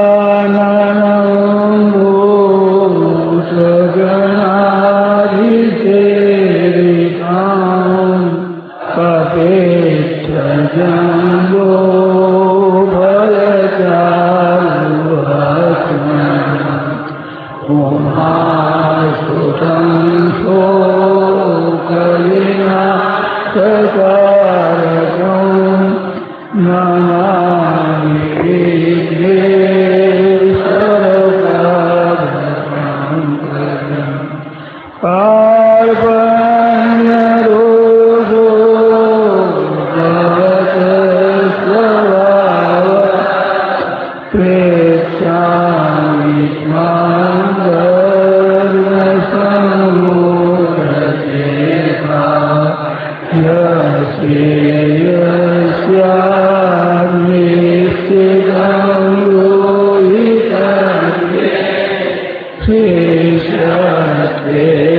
गजाननं भूतगणाधिसेवितां कपित्थजम्बो फलचारुभक्षणम् उमासुतं शोकविनाशकारकं नमामि विघ्नेश्वरपादपङ्कजम् कार्पण्यरोषो भवतस्वभाव प्रेक्षामि त्वां धर्मसम्मूढचेता यस्यान्निश्चितं लोहितं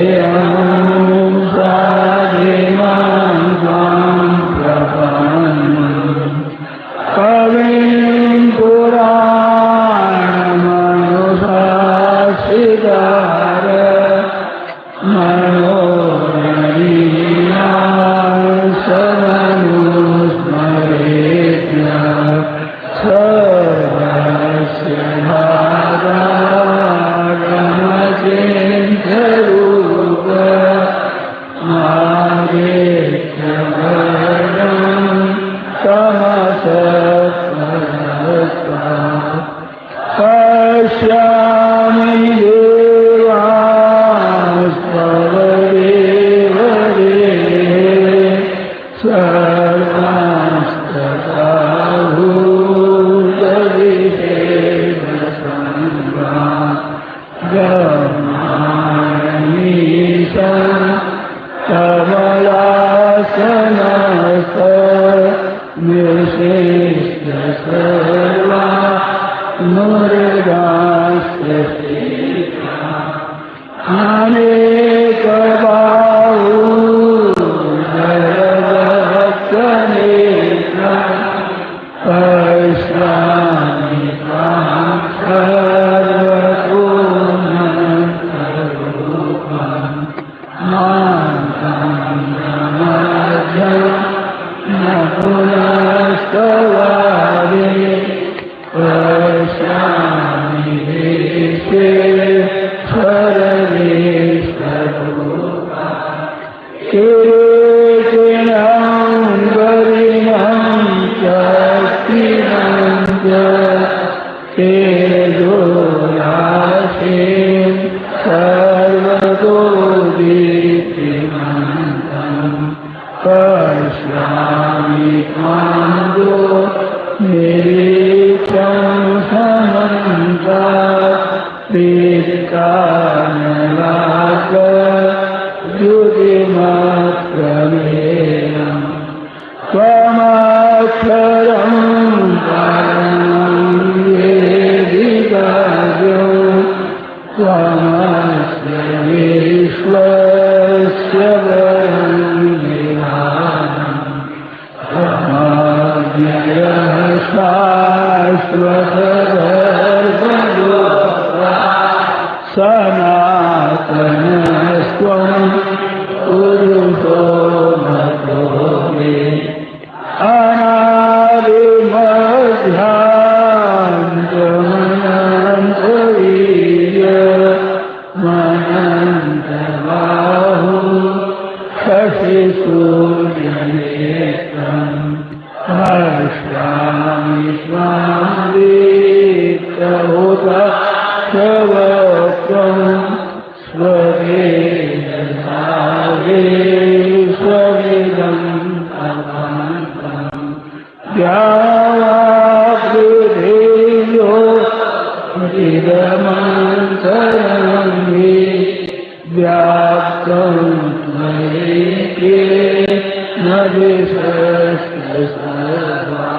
शेषत्वेऽहं साधिमां त्वां प्रपन्नम् कविं पुराणमनुशासितार मनोरवीणां समनुस्मरेत्य सर्वस्य भावागमचिन्त्यरूप मादेत्यभरणं पश्यामि देवास्तव देवदेहे सर्वांस्तथा भूतविषेदसङ्गात् गमामीशं कमलासनस्थ निर्शिष्ट सर्वा मुर्गास्य अनेकबाहुधरभक्तनेत्रं पश्यामि त्वां सर्वतोमुखरूपं मां मध्यं न पुनस्तवादे पश्यामि विश्वेश्वरदेशरूपा किरीटिनं गरिणं चक्रिणं च तेजोराशिं सर्वतो दीप्तिमन्तं पश्यामि त्वां निरीक्षं समन्तात् दीर्घानलाकद्युतिमप्रमेयम् त्वमक्षरं परमं वेदितव्यं त्वमस्य विश्वस्य परं निधानम् त्वमव्ययः शाश्वतधर्मयोगा सनातनस्त्वं पुरुषो मतो मे अनादिमध्यान्तमनन्तवीर्यमनन्तबाहु शशिसूर्यनेत्रं पश्यामि त्वां दीप्तहुत स्ववक्त्रं स्ववेदसावेश्वरिदं तमन्तं द्यावापृथिव्यो चिदमन्तरं हि व्याप्तं त्वयैके न विशस्ति सर्वा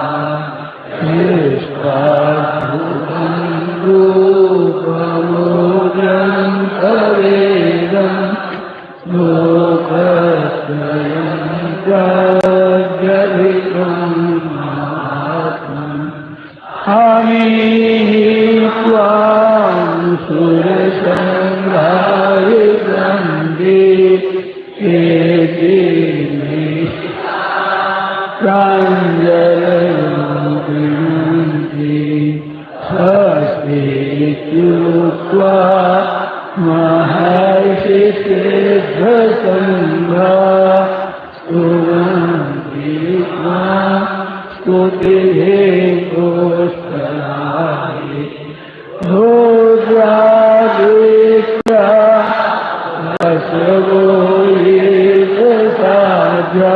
निष्पाद्भुतं रूपमोग्रं तवेदं लोकत्रयं त्वां सुरसंहाय वन्दे हेतिमे प्राञ्जलयन्ति स्वस्तित्युक्त्वा महर्षिसिद्धसङ्घा स्तुवन्ति त्वां स्तुतिः पुष्कराय भोजादित्या वसवो ये साजा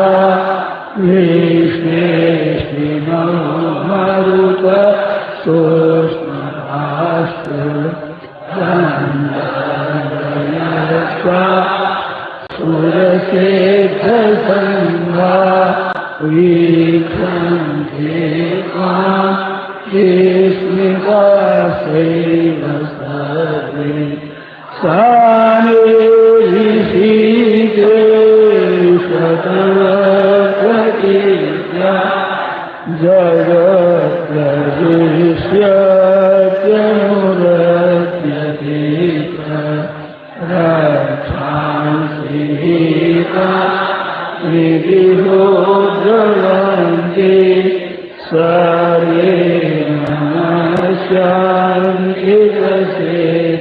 विश्वेष्टिनो मरुत सोष्णास्तु वन्दनयस्वा सुरसेद्धसङ्घा वीक्षन्ते त्वां विस्मितास्यैव सर्वे सानिधिदेशतवप्रतीत्या जगत्प्रविश्यत्यनुरत्यते रक्षांसि हीता विधिहो द्रवन्ति सर्वे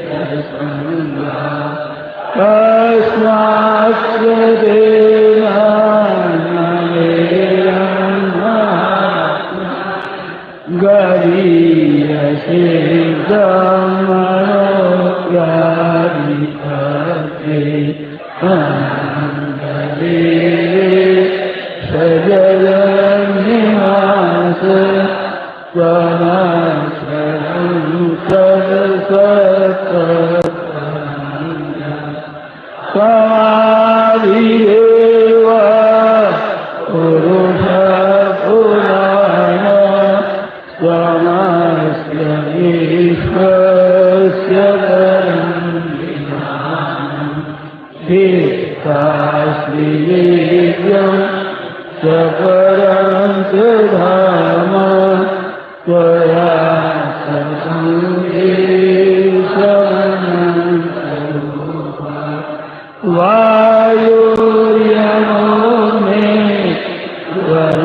नमस्यान्तिरसेतसङ्घा तस्मात् गरीयसे दमनोऽप्यादिकर्ते सजलनिवास त्वमक्षरं त्वमादिदेव पुरुषपुराण त्वमस्य विश्वस्य वेत्ताश्रीवेद्यं च परं च धाम त्वया वायुर्यमो मे वरुणशशाङ्क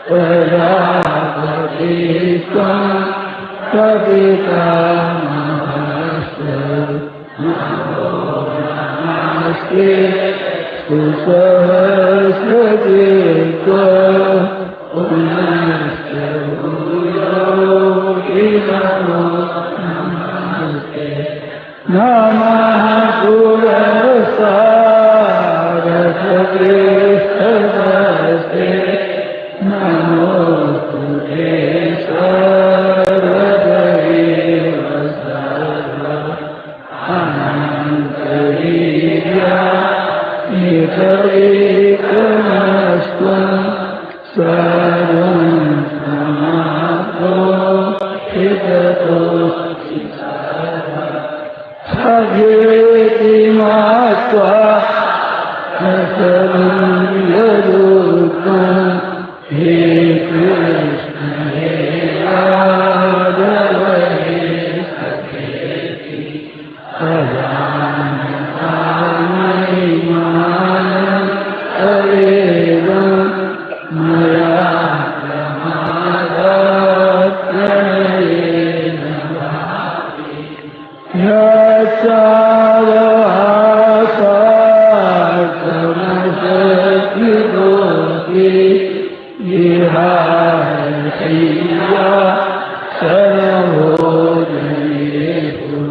प्रजापति त्वं कपितामहस्य नमस्ते सुसहस्रते पुनश्च भूयोऽपि नमस्ते नमः पुरस्तारसकृष्टदस्ते नमोऽस्तु ते सर्वदेव सर्व अनन्तवीर्या नितरेकमस्त्वं सर्वं समाप्तो हिततोऽस्ति सगेति मात्वा सर्वं हे कृष्ण हे यादव हे सखेति अजानतामहिमानं तवेदं मया प्रमादात् प्रणयेन भाति यच्चावहासार्थमशक्तिदोषे विहारशय्या सर्वभोजनेषु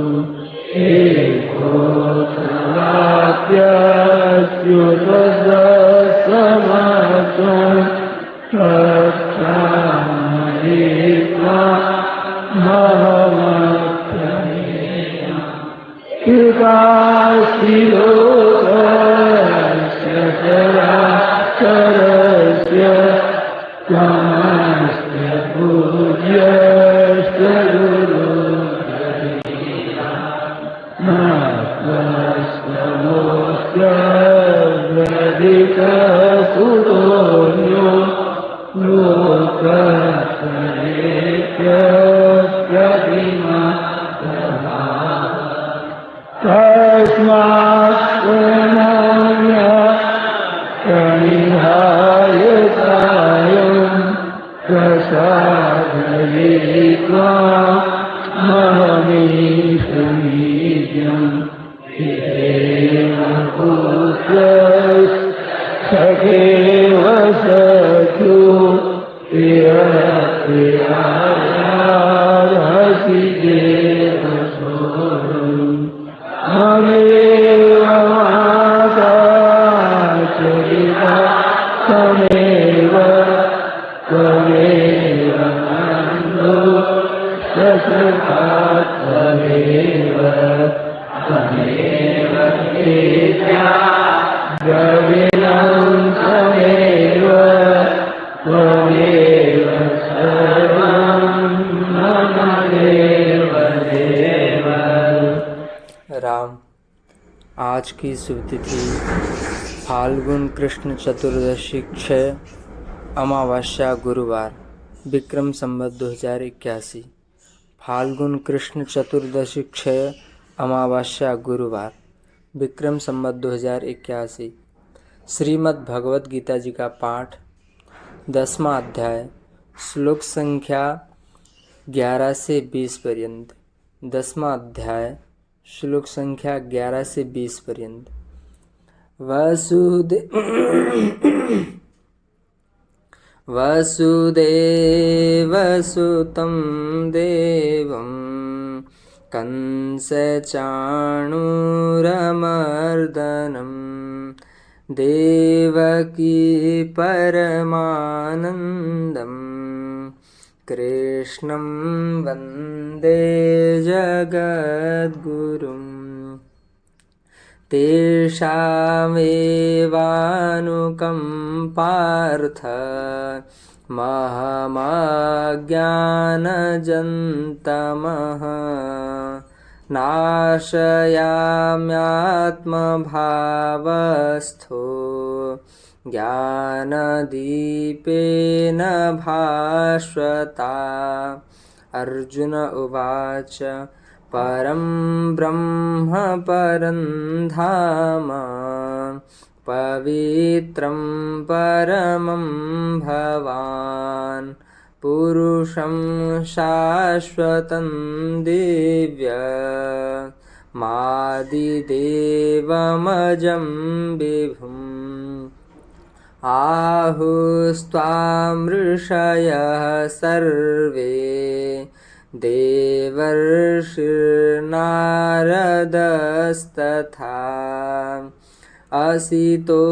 एकोऽथवाप्यच्युतसमत्वं तत्क्षामयित्वा महमप्यमेव कृपास्तिलोकस्य चराचरस्य त्वमस्य पूज्यश्च गुरुर्गरीया नास्त्यमोऽस्त्यव्यधिकसुतोऽन्यो लोकः प्रसादयित्वा महमीशमीड्यम् हितेन पुत्रः सखेव सख्यो प्रियप्रियायार्हसि देवसोदरम् ममेव माता च पिता त्वमेव त्वमेव बन्धुः सखा त्वमेव त्वमेव विद्या द्रविणं त्वमेव त्वमेव सर्वं मम देव देव। राम, आज की शुभ तिथि फाल्गुन कृष्ण चतुर्दशी क्षय अमावस्या गुरुवार विक्रम संवत 2081। फाल्गुन कृष्ण चतुर्दशी क्षय अमावस्या गुरुवार विक्रम संवत 2081। श्रीमद् भगवत गीता जी का पाठ 10वां अध्याय श्लोक संख्या 11 से 20 पर्यंत। 10वां अध्याय श्लोक संख्या 11 से 20 पर्यंत। वसुदेवसुतं देवं कंसचाणूरमर्दनं देवकी परमानन्दं कृष्णं वन्दे जगद्गुरुम्। तेषामेवानुकम्पार्थ महमज्ञानजन्तमः नाशयाम्यात्मभावस्थो ज्ञानदीपेन भास्वता। अर्जुन उवाच परं ब्रह्म परं धाम पवित्रं परमं भवान् पुरुषं शाश्वतं दिव्यमादिदेवमजं विभुम्। आहुस्त्वां ऋषयः सर्वे देवर्षिर्नारदस्तथा असितो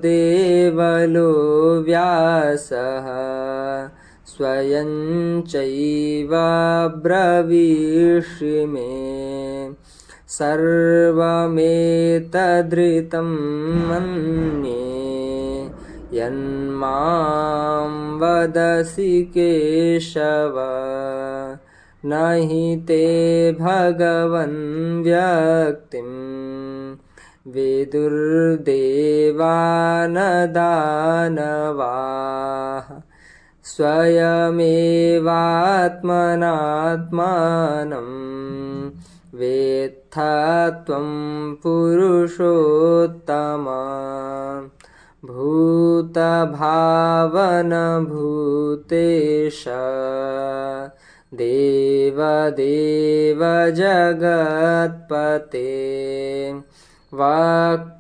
देवलो व्यासः स्वयं चैव ब्रवीषि मे सर्वमेतदृतं मन्ये यन्मां वदसि केशव। न हि ते भगवन् व्यक्तिं विदुर्देवान् दानवाः स्वयमेवात्मनात्मानं वेत्था त्वं पुरुषोत्तम। भूतभावन भूतेश देवदेव जगत्पते वक्तुमर्हस्य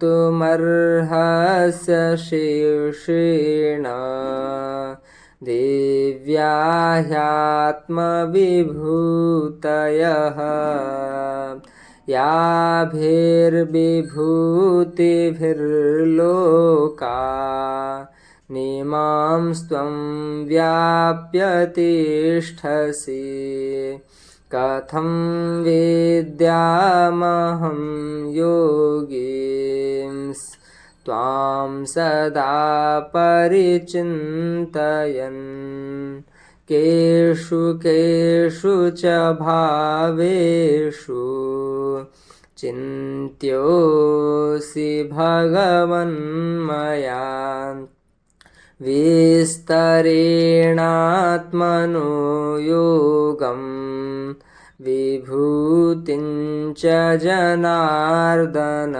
शेषेण दिव्या ह्यात्मविभूतयः याभिर्विभूतिभिर्लोका निमांस्त्वं व्याप्य तिष्ठसि। कथं विद्यामहं योगींस्त्वां सदा परिचिन्तयन् केषु केषु च भावेषु चिन्त्योऽसि भगवन्मया विस्तरेणात्मनो योगं विभूतिं च जनार्दन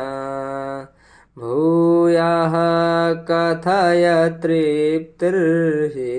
भूयः कथय तृप्तिर्हि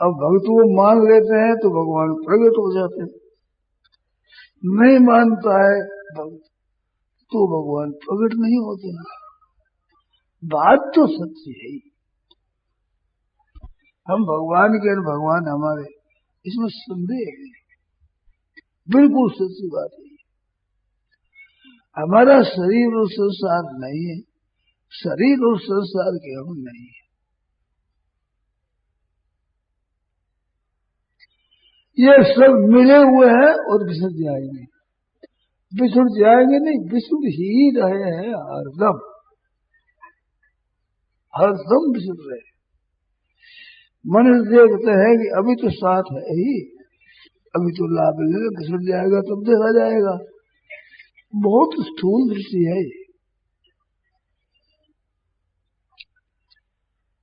अब भक्त वो मान लेते हैं तो भगवान प्रकट हो जाते हैं, नहीं मानता है भक्त तो भगवान प्रकट नहीं होते हैं। बात तो सच्ची है, हम भगवान के भगवान हमारे, इसमें संदेह है, बिल्कुल सच्ची बात है। हमारा शरीर और संसार नहीं है, शरीर और संसार के हम नहीं है। ये सब मिले हुए हैं और बिछड़ जाएंगे, बिछुड़ जाएंगे नहीं, बिछुड़ ही रहे हैं हरदम, हरदम बिछुड़ रहे। मनुष्य देखते हैं कि अभी तो साथ है ही, अभी तो लाभ ले, बिछुड़ जाएगा तब देखा जाएगा। बहुत स्थूल दृष्टि है,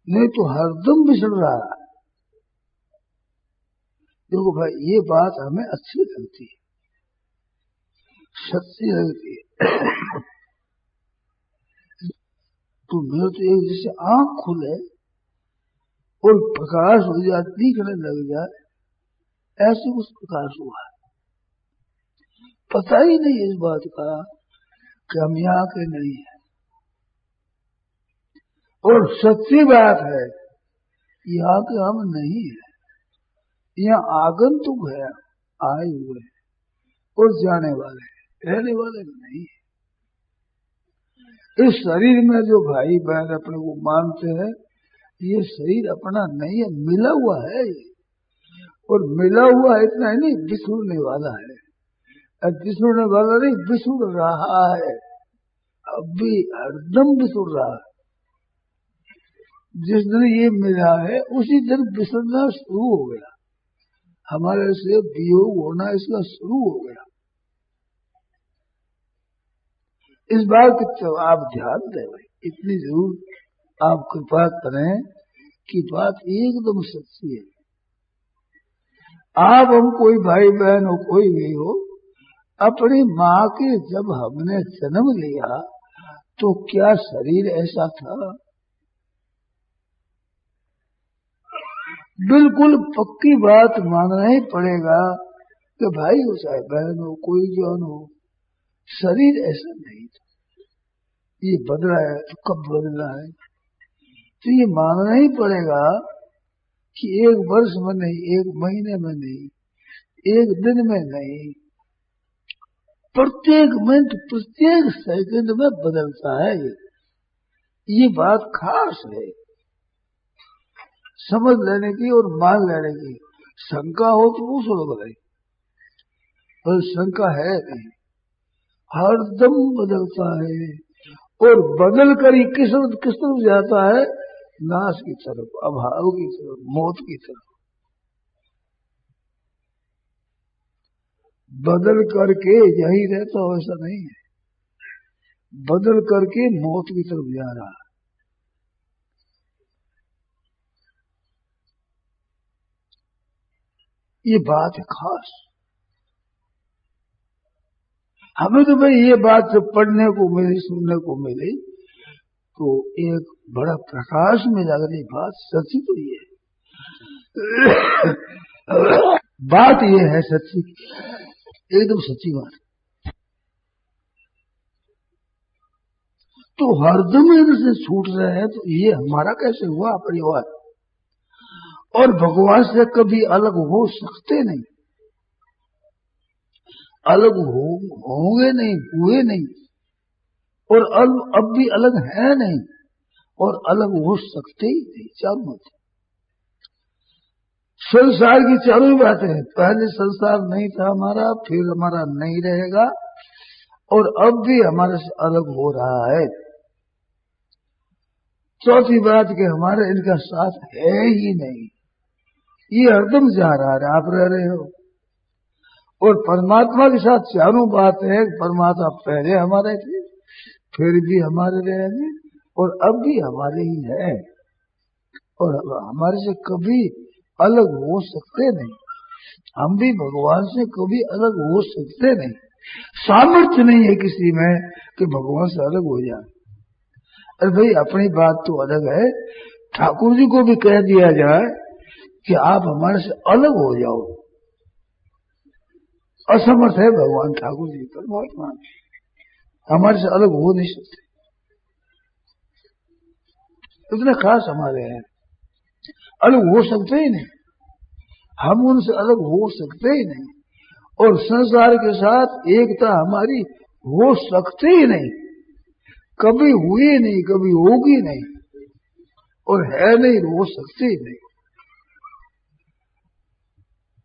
नहीं तो हरदम बिछड़ रहा है। देखो भाई, ये बात हमें अच्छी लगती है, सच्ची लगती है। तो मेरे तो एक जैसे आंख खुले और प्रकाश हो जाए, दिखने लग जाए, ऐसे कुछ प्रकाश हुआ। पता ही नहीं इस बात का कि हम यहाँ के नहीं है। और सच्ची बात है, यहाँ के हम नहीं है, यहाँ आगंतुक है, आए हुए और जाने वाले, रहने वाले नहीं है। इस शरीर में जो भाई बहन अपने को मानते हैं, ये शरीर अपना नहीं है, मिला हुआ है ये। और मिला हुआ इतना ही नहीं, बिछुड़ने वाला है, बिछुड़ने वाला नहीं, बिछुड़ रहा है, अभी हरदम बिछुड़ रहा है। जिस दिन ये मिला है उसी दिन बिछड़ना शुरू हो गया, हमारे से वियोग होना इसका शुरू हो गया। इस बात की तो आप ध्यान दें भाई, इतनी जरूर आप कृपा करें कि बात एकदम सच्ची है। आप हम कोई भाई बहन हो, कोई भी हो, अपनी माँ के जब हमने जन्म लिया तो क्या शरीर ऐसा था? बिल्कुल पक्की बात मानना ही पड़ेगा कि भाई हो चाहे बहन हो, कोई जौन हो, शरीर ऐसा नहीं था। ये बदला है तो कब बदला है? तो ये मानना ही पड़ेगा कि एक वर्ष में नहीं, एक महीने में नहीं, एक दिन में नहीं, प्रत्येक मिनट प्रत्येक सेकंड में बदलता है। ये बात खास है, समझ लेने की और मान लेने की। शंका हो तो पूछ लो भाई, पर शंका है नहीं, हरदम बदलता है। और बदल कर ही किस तरफ जाता है? नाश की तरफ, अभाव की तरफ, मौत की तरफ। बदल करके यही रहता हो ऐसा नहीं है, बदल करके मौत की तरफ जा रहा है। ये बात है खास। हमें तो भाई ये बात जब पढ़ने को मिली, सुनने को मिली, तो एक बड़ा प्रकाश में लग रही बात सच्ची तो ये है। बात ये है सच्ची, एकदम सच्ची बात। तो हरदम इनसे छूट रहे हैं, तो ये हमारा कैसे हुआ परिवार? और भगवान से कभी अलग हो सकते नहीं, अलग होंगे नहीं, हुए नहीं, और अब भी अलग है नहीं, और अलग हो सकते ही नहीं। चारों मत संसार की चारों ही बातें हैं। पहले संसार नहीं था हमारा, फिर हमारा नहीं रहेगा, और अब भी हमारे से अलग हो रहा है। चौथी बात कि हमारे इनका साथ है ही नहीं, ये हरदम जा रहा है, आप रह रहे हो। और परमात्मा के साथ चारों बात है, परमात्मा पहले हमारे थे, फिर भी हमारे रहेंगे, और अब भी हमारे ही है, और हमारे से कभी अलग हो सकते नहीं। हम भी भगवान से कभी अलग हो सकते नहीं। सामर्थ्य नहीं है किसी में कि भगवान से अलग हो जाए। अरे भाई, अपनी बात तो अलग है, ठाकुर जी को भी कह दिया जाए कि आप हमारे से अलग हो जाओ। असमर्थ है भगवान ठाकुर जी परमात्मा, हमारे से अलग हो नहीं सकते, इतने खास हमारे हैं, अलग हो सकते ही नहीं, हम उनसे अलग हो सकते ही नहीं, और संसार के साथ एकता हमारी हो सकती ही नहीं, कभी हुई नहीं, कभी होगी नहीं, और है नहीं, हो सकती ही नहीं।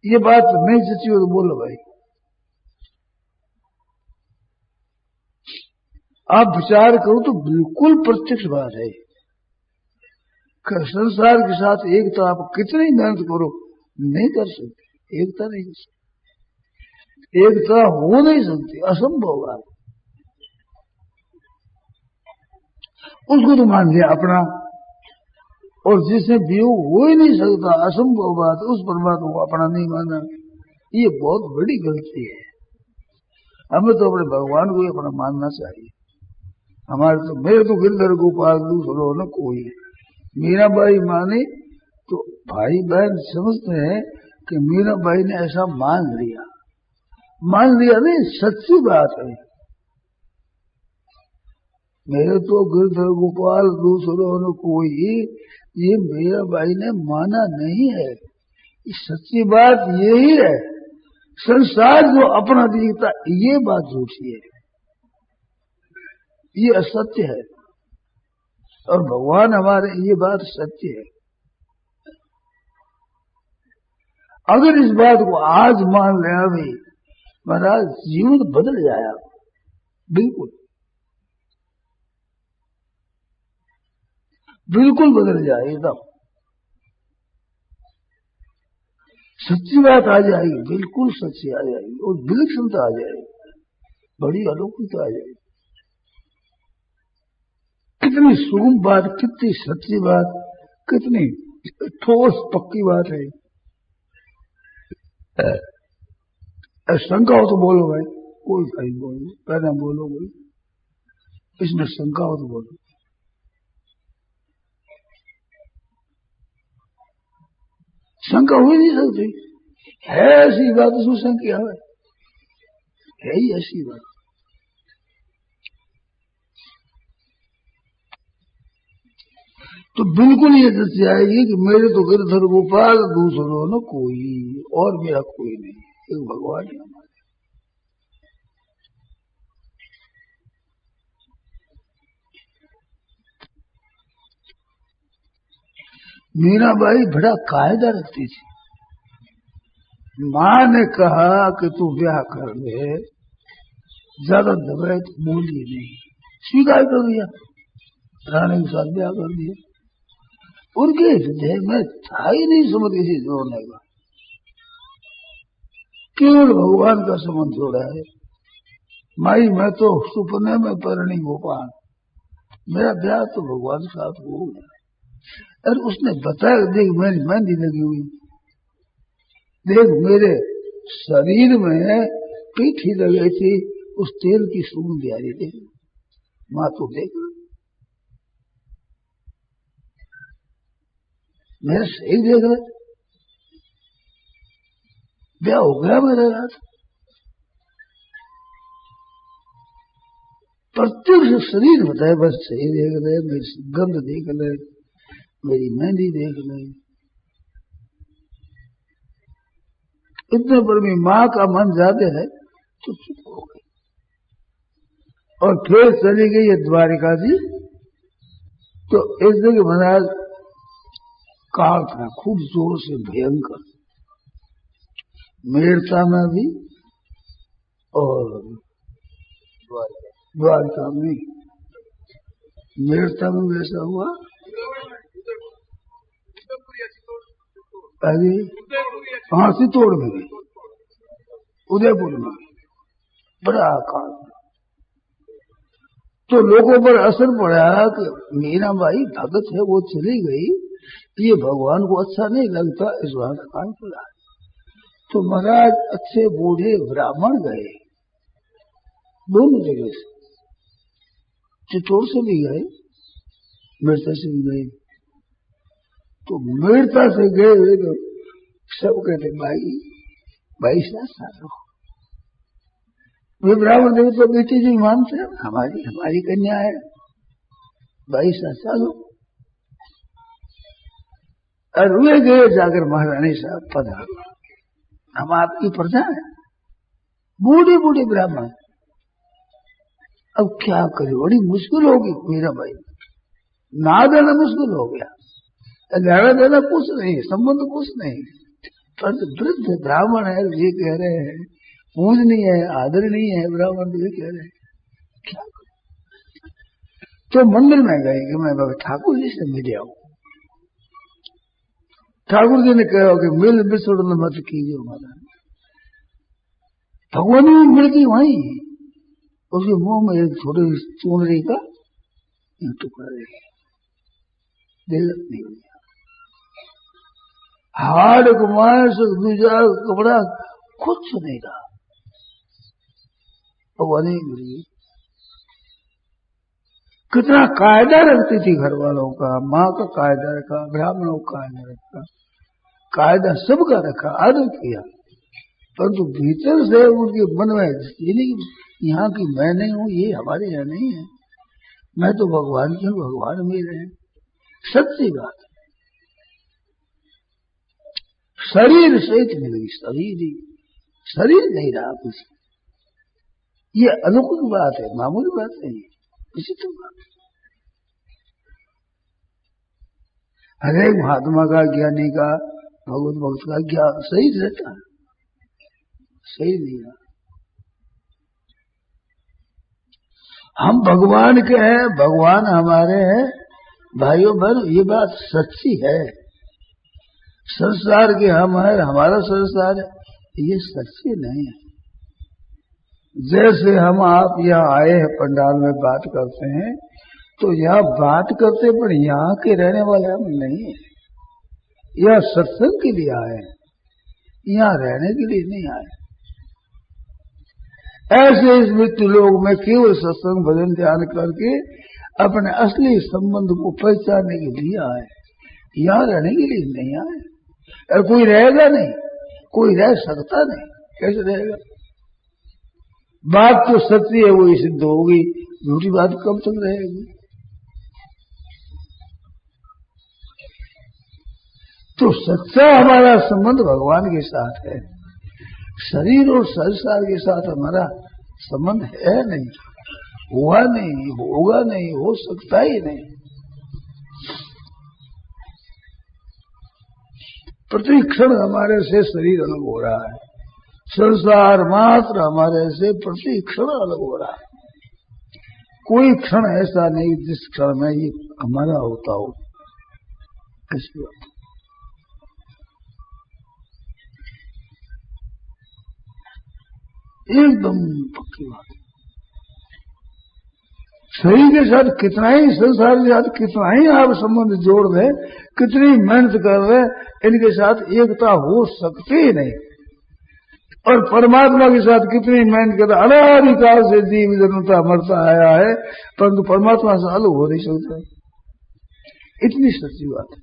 ये बात नहीं सच्ची हो तो बोलो भाई, आप विचार करो तो बिल्कुल प्रत्यक्ष बात है। संसार के साथ एकता आप कितनी मेहनत करो नहीं कर सकते, एकता नहीं कर सकते, एकता हो नहीं सकती, असंभव बात। उसको तो मान लिया अपना, और जिससे वियोग हो ही नहीं सकता, असंभव बात, उस परमात्मा को अपना नहीं माना, ये बहुत बड़ी गलती है। हमें तो अपने भगवान को ही अपना मानना चाहिए। हमारे तो मेरे तो गिरधर गोपाल दूसरो न कोई, मीराबाई माने तो भाई बहन समझते हैं कि मीराबाई ने ऐसा मान लिया नहीं, सच्ची बात है। मेरे तो गिरधर गोपाल दूसरो न कोई, ये मीराबाई ने माना नहीं है, सच्ची बात यही है। संसार जो अपना दिखता ये बात झूठी है, ये असत्य है, और भगवान हमारे ये बात सत्य है। अगर इस बात को आज मान लिया भाई, महाराज जीवन बदल जाएगा, बिल्कुल बिल्कुल बदल जाए, एकदम सच्ची बात आ जाएगी, बिल्कुल सच्ची आ जाएगी, और विलक्षणता आ जाएगी, बड़ी अलौकिकता आ जाएगी। कितनी सुगम बात, कितनी सच्ची बात, कितनी ठोस पक्की बात है। शंका हो तो बोलो भाई, कोई भाई बोलो, पहले बोलो भाई, इसमें शंका हो तो बोलो। शंका हो ही नहीं सकती, है ऐसी बात, उसमें शंका है ही ऐसी बात। तो बिल्कुल ये सच्ची आएगी कि मेरे तो गिरधर गोपाल दूसरों न कोई, और मेरा कोई नहीं, एक भगवान ही हमारे। मीराबाई बड़ा कायदा रखती थी। मां ने कहा कि तू ब्याह कर ले, ज्यादा दबाए तो बोली नहीं, स्वीकार कर दिया, रानी के साथ ब्याह कर दिया। उनके हृदय में था ही नहीं समझ किसी जोड़ने का, केवल भगवान का संबंध जोड़ा है। माई मैं तो सुपने में परणी गोपाल, मेरा ब्याह तो भगवान के साथ हो गया। और उसने बताया, देख मेरी मेहंदी लगी हुई, देख मेरे शरीर में पीठी लगी थी, उस तेल की सुगंध आ रही थी, माँ तो देख मेरा सही देख रहे, ब्याह हो गया मेरे रात। प्रत्यक्ष शरीर बताए, बस सही देख रहे, मेरी गंध देख ले, मेरी मेहंदी देख ले। इतने पर भी माँ का मन ज्यादा है तो चुप हो गई, और फिर चली गई है द्वारिका जी। तो इस जगह महाराज काल था खूब जोर से भयंकर, मेरता में भी और द्वारिका में। मेरता में वैसा हुआ, अरे हाँ चित्तौड़ में भी, उदयपुर में बड़ा काल। तो लोगों पर असर पड़ा कि मीराबाई भगत है, वो चली गई, ये भगवान को अच्छा नहीं लगता, इस बात का कान पड़ा। तो महाराज अच्छे बूढ़े ब्राह्मण गए, दोनों जगह से, चित्तौड़ से भी गए, मेरता से भी गए। तो मेरता से गए तो सब कहते भाई 22 साल हो। वे ब्राह्मण देव तो बेटी जी मानते हैं, हमारी कन्या है, 22 साल हो। और वे गए जाकर महारानी साहब पधारो, हम आपकी प्रजा है। बूढ़े बूढ़े ब्राह्मण, अब क्या करे, बड़ी मुश्किल होगी मेरा भाई, ना देना मुश्किल हो गया। लेना देना कुछ नहीं, संबंध कुछ नहीं, पर वृद्ध ब्राह्मण है, ये कह रहे हैं पूजनीय है, आदरणीय है ब्राह्मण, ये कह रहे हैं क्या करे। तो मंदिर में गए कि मैं बाबा ठाकुर जी से मिल आऊं। ठाकुर जी ने कहा कि मिल बिछोड़ मत कीजिए महाराज। भगवान में मिल गई वहीं, उसके मुंह में एक छोटी चूनरी का टुकड़ा रह गया, दिल नहीं हो गया। हाड़ मांस दूजा कपड़ा कुछ नहीं रहा, भगवान ही मिल गई। कितना कायदा रखती थी घर वालों का, माँ का कायदा रखा, ब्राह्मणों का कायदा रखा, कायदा सबका रखा, आदर किया, परंतु भीतर से उनके मन में ये नहीं यहाँ की मैं नहीं हूँ, ये हमारे यहाँ नहीं है, मैं तो भगवान की हूँ, भगवान मेरे हैं। सच्ची बात है, शरीर सहित मिल गई, शरीर नहीं रहा कुछ। ये अनुकूल बात है, मामूली बात नहीं, विचित्र बात है। हरेक महात्मा का, ज्ञानी का, भगवत भक्त का ज्ञान सही रहता है, सही नहीं रहा। हम भगवान के हैं, भगवान हमारे हैं, भाइयों बहन, ये बात सच्ची है। संसार के हम है, हमारा संसार है, ये सच्ची नहीं है। जैसे हम आप यहाँ आए हैं, पंडाल में बात करते हैं, तो यहाँ बात करते, पर यहाँ के रहने वाले हम नहीं है। यह सत्संग के लिए आए हैं, यहाँ रहने के लिए नहीं आए। ऐसे इस मृत्यु लोक में केवल सत्संग भजन ध्यान करके अपने असली संबंध को पहचानने के लिए आए, यहाँ रहने के लिए नहीं आए। और कोई रहेगा नहीं, कोई रह सकता नहीं, कैसे रहेगा। बात तो सच्ची है, वो सिद्ध होगी, झूठी बात कब तक रहेगी। तो सच्चा हमारा संबंध भगवान के साथ है, शरीर और संसार के साथ हमारा संबंध है नहीं, हुआ नहीं, होगा नहीं, हो सकता ही नहीं। प्रति क्षण हमारे से शरीर अलग हो रहा है, संसार मात्र हमारे से प्रति क्षण अलग हो रहा है। कोई क्षण ऐसा नहीं जिस क्षण में ये हमारा होता हो, ऐसी बात एकदम पक्की बात। शरीर के साथ कितना ही, संसार के साथ कितना ही आप संबंध जोड़ दें, कितनी मेहनत कर रहे, इनके साथ एकता हो सकती ही नहीं। और परमात्मा के साथ कितनी मेहनत कर, अनादिकाल से जीव जन्मता मरता आया है, परंतु परमात्मा से अलग हो नहीं सकता। इतनी सच्ची बात है।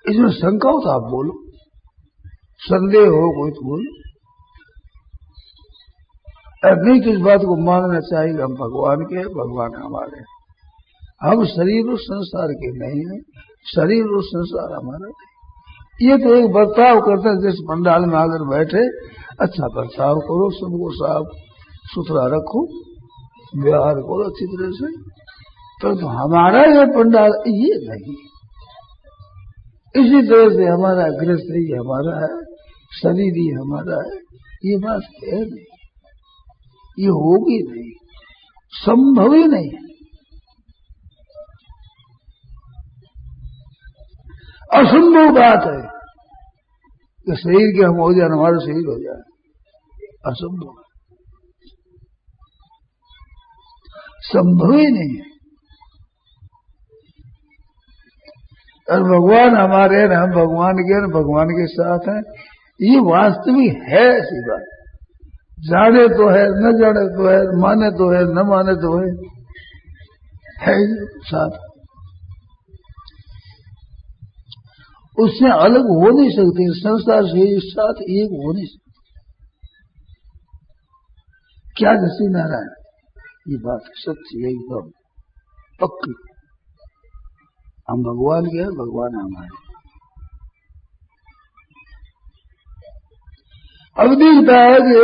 इसमें शंका हो तो आप बोलो, संदेह हो कोई तो बोलो। नहीं तो इस बात को मानना चाहिए, हम भगवान के, भगवान हमारे, हम शरीर और संसार के नहीं है, शरीर और संसार हमारा नहीं। ये तो एक बर्ताव करते हैं, जिस पंडाल में आकर बैठे, अच्छा बर्ताव करो, सबको साफ सुथरा रखो, व्यवहार करो अच्छी तरह से, परंतु हमारा ये पंडाल ये नहीं। इसी तरह से हमारा गृहस्थ ही हमारा है, शरीर ही हमारा है, ये बात है नहीं, ये होगी नहीं, संभव ही नहीं है। असंभव बात है कि शरीर के हम हो जाए, हमारा शरीर हो जाए, असंभव है, संभव ही नहीं है। और भगवान हमारे हैं, हम भगवान के, भगवान के साथ हैं, ये वास्तविक है ऐसी बात। जाने तो है, न जाने तो है, माने तो है, न माने तो है साथ। उससे अलग हो नहीं सकते, संसार से एक साथ एक हो नहीं सकते। क्या जैसी नारायण, ये बात सच्ची एकदम पक्की। हम भगवान के हैं, भगवान हमारे। अब दिखता है कि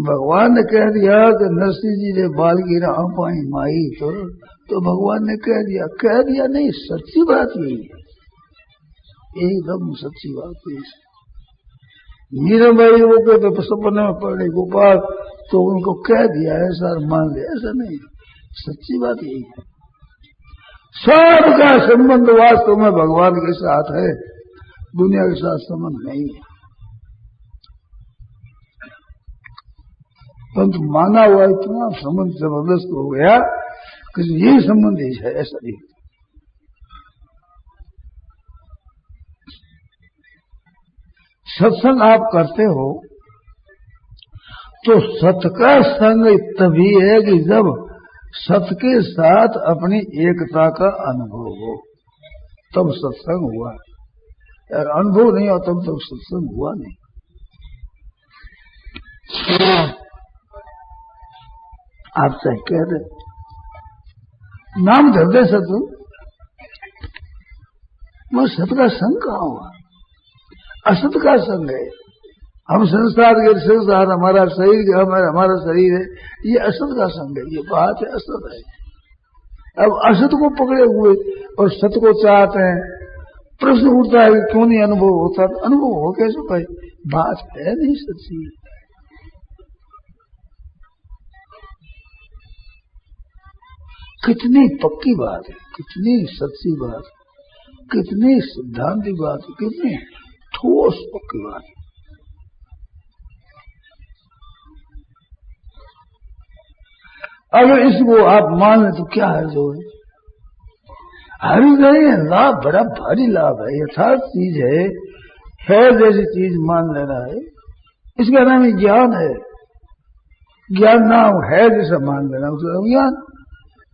भगवान ने कह दिया कि नरसिंह जी ने बाल गिरा पाई माई, तो भगवान ने कह दिया नहीं, सच्ची बात यही है, एकदम सच्ची बात है। मीराबाई वो कहते सपने में पड़े गोपाल, तो उनको कह दिया ऐसा मान लिया, ऐसा नहीं, सच्ची बात यही है। सबका संबंध वास्तव में भगवान के साथ है, दुनिया के साथ संबंध नहीं है। परंतु माना हुआ इतना संबंध जबरदस्त हो गया कि ये संबंध ही है, ऐसा नहीं। सत्संग आप करते हो तो सत का संग तभी है कि जब सत के साथ अपनी एकता का अनुभव हो, तब सत्संग हुआ। यार अनुभव नहीं हो तब सत्संग हुआ नहीं। आप चाहे कह दे नाम धर दे सत्संग, वो सत का संग कहाँ हुआ? असत का संग है। हम संसार के संसार, हमारा शरीर हमारा शरीर है, ये असत का संग है, ये बात है, असत है। अब असत को पकड़े हुए और सत को चाहते हैं, प्रश्न उठता है कि क्यों नहीं अनुभव होता? अनुभव हो कैसे भाई? बात है नहीं सच्ची। कितनी पक्की बात है, कितनी सच्ची बात है, कितनी सिद्धांती बात है, कितनी ठोस पक्की बात है। अगर इसको आप मान लें तो क्या है जो है? हरी नहीं है, लाभ बड़ा भारी लाभ है, यथार्थ चीज है जैसी चीज मान लेना है, इसका नाम ही ज्ञान है। ज्ञान नाम है जैसा मान लेना उसका ज्ञान,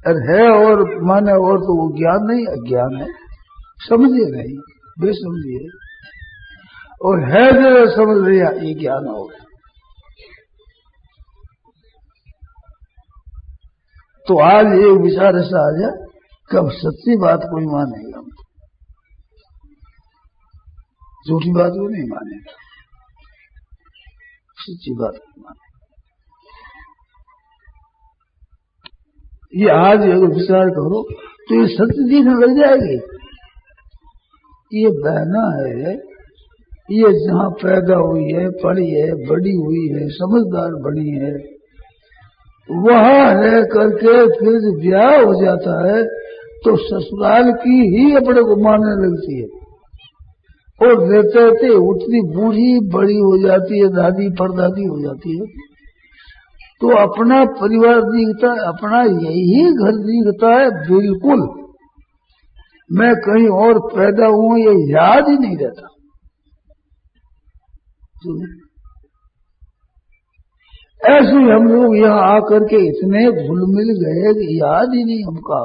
और है और माने और तो वो ज्ञान नहीं, अज्ञान है। समझिए नहीं, बेसमझिए, और है जैसा समझ लिया, ये ज्ञान हो गया। तो आज एक विचार ऐसा आ जाए कि अब सच्ची बात कोई मानेगा, झूठी बात को नहीं मानेगा, सच्ची बात को मानेगा। ये आज अगर विचार करो तो ये सत्य दिखने लग जाएगी। ये बहना है, ये जहाँ पैदा हुई है, पढ़ी है, बड़ी हुई है, समझदार बनी है, वहां रह करके फिर ब्याह हो जाता है तो ससुराल की ही अपने को मानने लगती है, और रहते रहते उतनी बूढ़ी बड़ी हो जाती है, दादी परदादी हो जाती है, तो अपना परिवार दिखता है, अपना यही घर दिखता है बिल्कुल। मैं कहीं और पैदा हुआ ये याद ही नहीं रहता। ऐसे हम लोग यहाँ आकर के इतने घुल मिल गए कि याद ही नहीं हमका।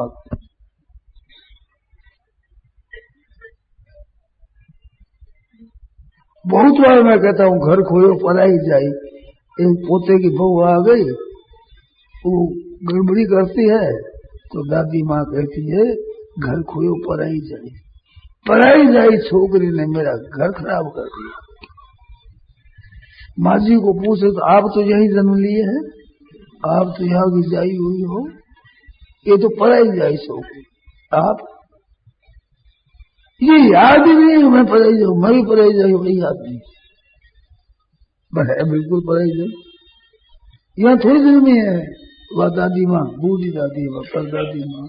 बहुत बार मैं कहता हूँ घर खोयो पराई जाई। एक पोते की बहू आ गई, वो गड़बड़ी करती है तो दादी माँ कहती है घर खोयो पराई जाई। पराई जाई छोकरी ने मेरा घर खराब कर दिया। माँ जी को पूछे तो आप तो यही जन्म लिए हैं, आप तो यहाँ की जाई हुई हो, ये तो पराई जाई छोकरी। आप ये याद ही नहीं, मैं पराई जाऊँ, मैं भी पराई जाई, वही याद नहीं। है बिल्कुल पराई जाई। यहाँ थोड़ी जन्मी है वह दादी माँ, बूढ़ी दादी माँ, परदादी माँ।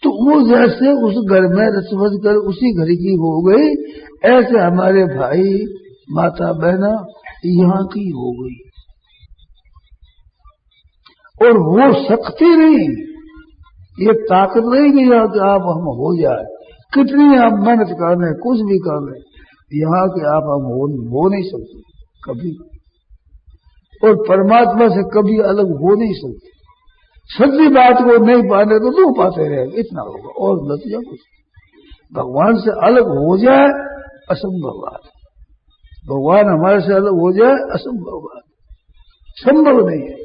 तो वो जैसे उस घर में रसवस कर उसी घर की हो गई, ऐसे हमारे भाई माता बहना यहाँ की हो गई। और वो शक्ति नहीं, ये ताकत नहीं कि आप हम हो जाए, कितनी आप मेहनत कर रहे, कुछ भी कर रहे, यहाँ के आप हम हो नहीं सकते कभी, और परमात्मा से कभी अलग हो नहीं सकते। सच्ची बात को नहीं पाने तो दो पाते रहेंगे, इतना होगा और नतीजा कुछ। भगवान से अलग हो जाए असंभव बात, भगवान हमारे से अलग हो जाए असंभव बात, संभव नहीं है।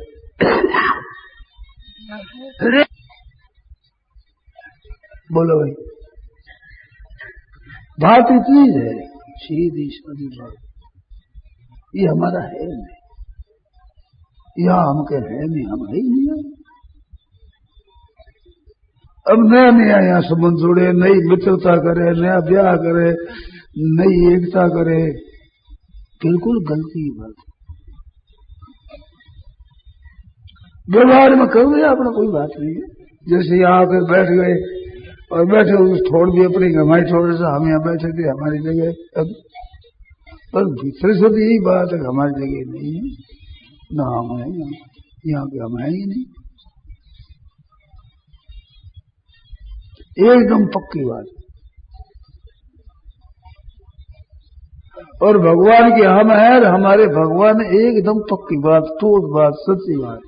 बोलो भाई, बात इतनी है सीधी सादी बात, ये हमारा है नहीं, यह हम के है नहीं, हम है ही नहीं। अब नया नया यहाँ संबंध जोड़े, नई मित्रता करे, नया ब्याह करे, नई एकता करे, बिल्कुल गलती बात। व्यवहार में कर दिया अपना, कोई बात नहीं है। जैसे यहाँ आकर बैठ गए और बैठे छोड़ दिए अपनी हमारी, छोड़ से हम यहाँ बैठे थे हमारी जगह। अब पर भीतर से तो यही बात है, हमारी जगह नहीं है ना, हम है यहाँ के, हम है ही नहीं, एकदम पक्की बात। और भगवान की हम है और हमारे भगवान एकदम पक्की बात, ठोस बात, सच्ची बात।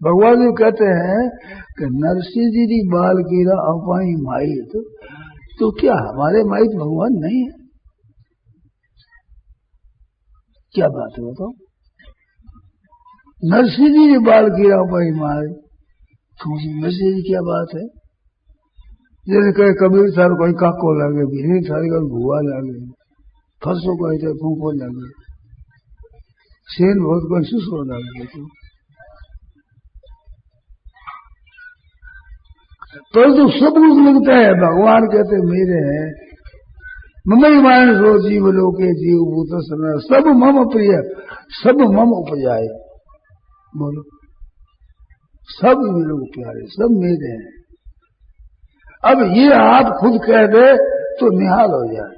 भगवान जी कहते हैं कि नरसिंह जी की बाल कीरा अपाई माइत, तो क्या हमारे माइत भगवान नहीं है? क्या बात है बताओ? नरसिंह जी की बाल कीरा अपाई माइत, नरसिंह जी क्या बात है? जैसे कहे कबीर साहब कोई काको लगे, भीड़ सारी कोई भुआ लगे, फंसो कोई तो फूको लगे, सेन बहुत कोई सुसो लगे। परंतु सब कुछ लगता है, भगवान कहते मेरे हैं, ममई मान सो जीव लोके जीव भूत समय, सब मम प्रिय, सब मम उपजाए। बोलो, सब मेरे को प्यारे, सब मेरे हैं। अब ये आप खुद कह दे तो निहाल हो जाए,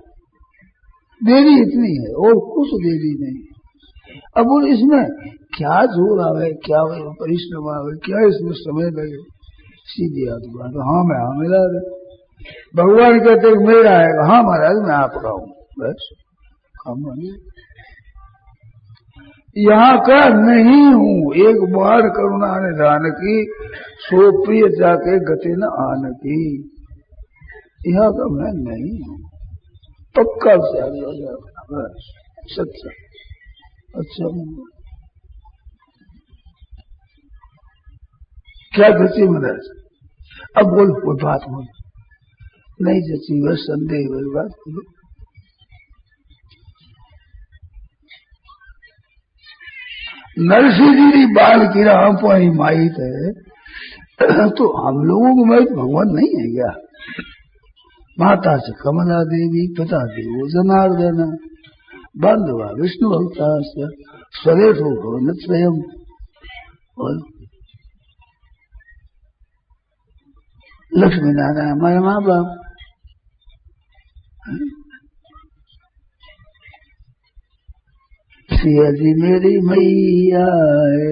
देरी इतनी है और कुछ देरी नहीं। अब बोल इसमें क्या जोर आवे, क्या परिश्रम आवे, क्या इसमें समय लगे? सीधी बात, हाँ मैं हाँ मिला दे। भगवान कहते मेरा है, हाँ महाराज मैं आपका हूं, बस काम नहीं। यहाँ का नहीं हूं, एक बार करुणा निधान की, सो प्रिय जाके गति न आन की। यहाँ का मैं नहीं हूं, पक्का से बस सच्चा। अच्छा क्या जची महाराज? अब बोल, कोई बात बोल, नहीं जची बस संदेह वाली बात बोलो। नरसिंह जी की बाल कीरा पाई माइत है, तो हम लोगों को माइत भगवान नहीं है क्या? माता से कमला देवी, पिता देवो जनार्दन, बंधुआ विष्णु भक्ता स्वदेशो भवन स्वयं। लक्ष्मी नारायण हमारे माँ बाप, सिया जी मेरी मैया है,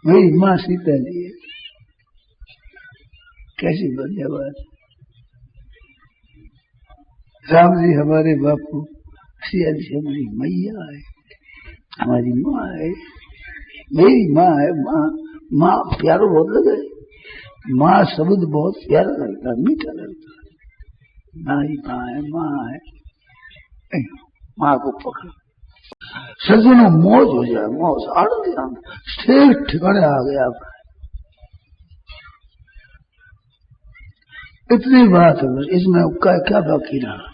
मेरी माँ सीता जी है। कैसी बढ़िया बात। राम जी हमारे बापू, सिया जी हमारी मैया है, हमारी माँ है, मेरी माँ है। माँ माँ प्यारो बहुत लगे, माँ शब्द बहुत प्यारा लगता है, मीठा लगता है। माँ है, माँ है, माँ को पकड़ सज्जनों मौज हो जाए, मौज आनंद, ठीक ठिकाने आ गया। इतनी बात है, इसमें क्या बाकी रहा?